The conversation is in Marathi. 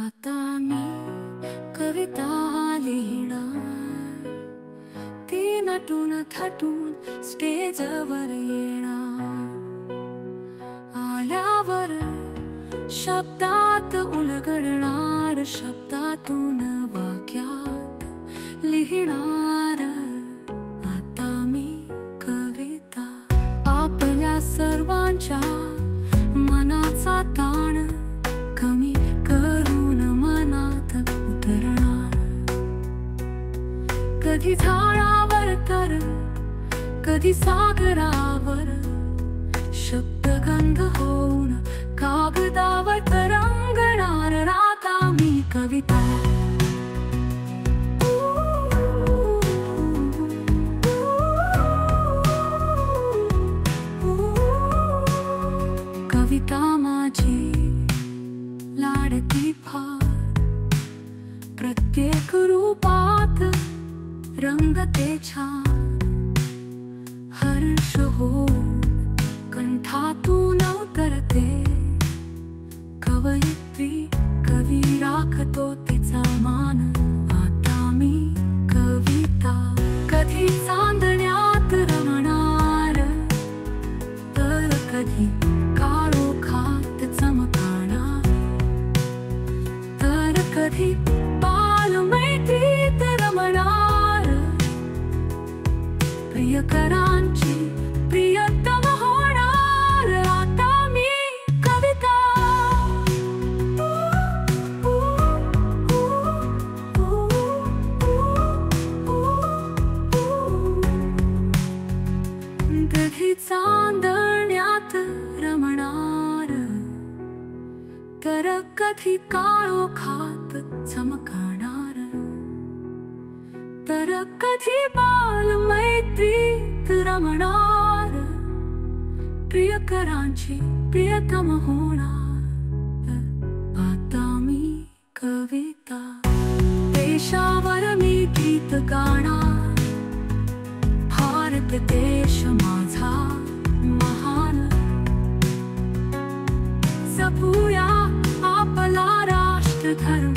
आता मी कविता लिहिणार, ती नटून थटून स्टेजवर येणार. आल्यावर शब्दात उलगडणार, शब्दातून वाक्यात लिहिणार. आता मी कविता आपल्या सर्वांच्या मनाचा ताण कमी करून मनात उतरणार. कधी झाडावर तर कधी सागरावर, शब्दगंध होऊन कागदावर तरंगणार. आता मी कविता कविता माझी लाडकी फार, प्रत्येक रूपात रंगते छान. हर्ष होऊन कंठातून उतरते, कवयित्री कवी राखतो तिचा मान. आता मी कविता कधी चांदण्यात रमणार, तर कधी काळोखात चमकणार, तर कधी बालमैत्रीत रमणार. प्रियकरांची प्रियतम होणार. आता मी कविता कधी चांदण्यात रमणार, तर कधी काळोखात चमकणार, तर कधी बालमैत्रीत रमणार. प्रियकरांची प्रियतम होणार. आता मी कविता देशावर मी गीत गाणार. भारत देश माझा महान, जपूया आपला राष्ट्रधर्म.